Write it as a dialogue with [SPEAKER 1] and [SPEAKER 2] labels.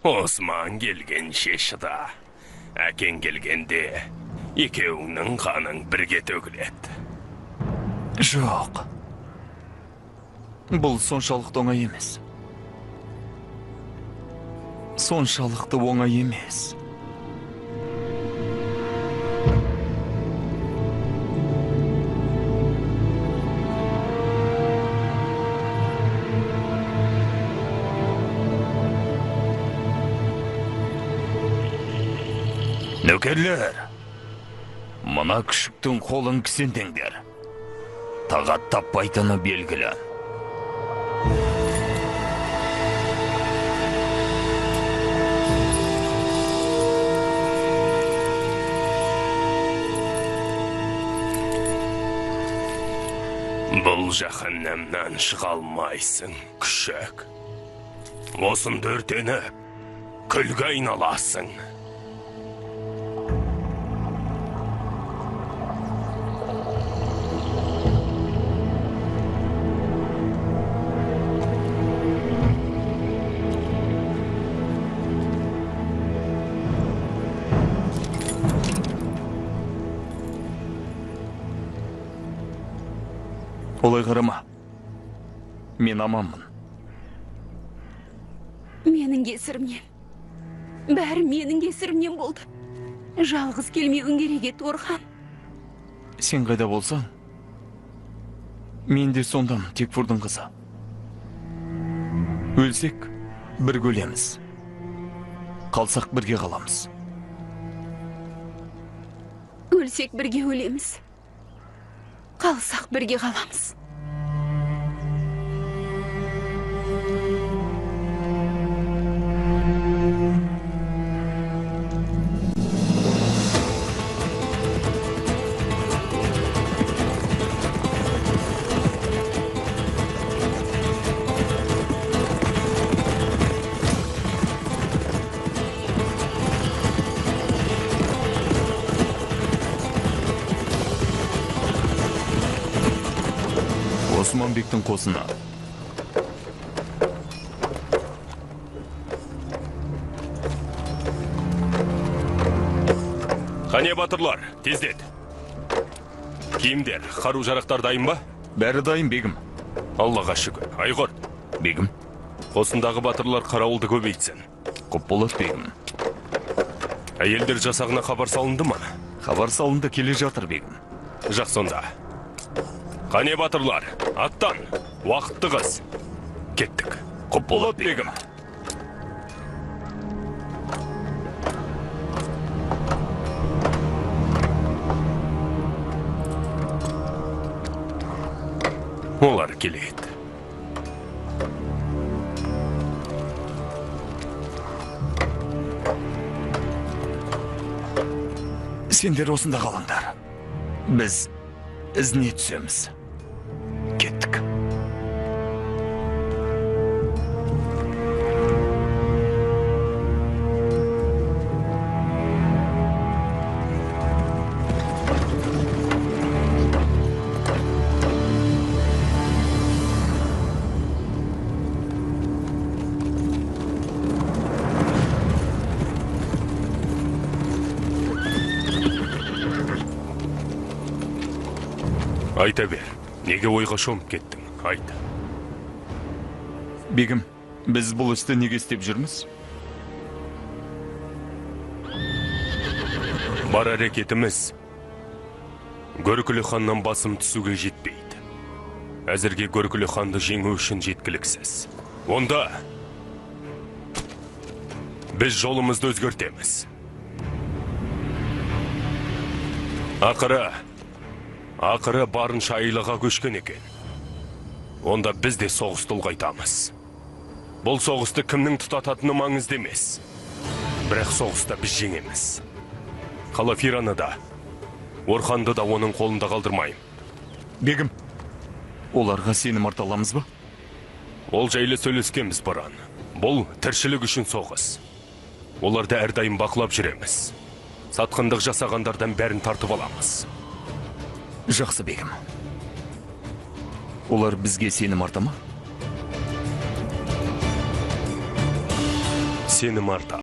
[SPEAKER 1] Осман келген шешіда. Әкең келгенде, екеуіңнің қаның бірге төгіледі.
[SPEAKER 2] Жоқ. Бұл соншалықты оңай емес. Соншалықты оңай емес. Нөкерлер, мына күшіктің қолын кісендеңдер. Тағат таппайтыны белгілі.
[SPEAKER 1] Бұл жаһаннамнан шыға алмайсың, күшік. Осында өртеніп, күлге айналасың.
[SPEAKER 2] Олай қарама. Мен аманмын.
[SPEAKER 3] Менің кесірімнен. Бәрі менің кесірімнен болды. Жалғыз келмеуің керек еді, Орхан.
[SPEAKER 2] Сен қайда болсаң, мен де сондамын, Текфурдың қызы. Өлсек, бірге өлеміз. Қалсақ, бірге қаламыз.
[SPEAKER 3] Өлсек, бірге өлеміз. Қалсақ, бірге қаламыз.
[SPEAKER 2] Османбектің қосына.
[SPEAKER 1] Қане батырлар, тездет. Киімдер, қару-жарақтар дайын ба?
[SPEAKER 2] Бәрі дайын, бегім.
[SPEAKER 1] Аллаға шүкір. Айғыр,
[SPEAKER 2] Бегім.
[SPEAKER 1] қосындағы батырлар қарауылды көбейтсін.
[SPEAKER 2] Құп болады, бегім.
[SPEAKER 1] Әйелдер жасағына хабар салынды ма?
[SPEAKER 2] Хабар салынды, келе жатыр, бегім.
[SPEAKER 1] Жақсы онда. Қане батырлар, аттан, уақытты қыз. Кеттік.
[SPEAKER 2] Құп болады, бегім.
[SPEAKER 1] Олар келеді.
[SPEAKER 2] Сендер осында қалыңдар. Біз ізіне түсеміз. Кеттік.
[SPEAKER 1] Айта бер, неге ойға шомып кеттің? Айт.
[SPEAKER 2] Бегім, біз бұл істі неге істеп жүрміз?
[SPEAKER 1] Бар әрекетіміз Көркілі ханнан басым түсуге жетпейді. Әзірге Көркілі ханды жеңу үшін жеткіліксіз. Онда біз жолымызды өзгертеміз. Ақыры барынша айлаға көшкен екен. Онда біз де соғысты ұлғайтамыз. Бұл соғысты кімнің тұтататыны маңызды емес. Бірақ соғыста біз жеңеміз. Қалафираны да, Орханды да оның қолында қалдырмайым.
[SPEAKER 2] Бегім, оларға сенім арталамыз ба?
[SPEAKER 1] Ол жайлы сөйлескенбіз Баран. Бұл тіршілік үшін соғыс. Оларды әрдайым бақылап жүреміз. Сатқындық жасағандардан бәрін тартып аламыз.
[SPEAKER 2] Жақсы, бегім. Олар бізге сенім арта ма?
[SPEAKER 1] сенім арта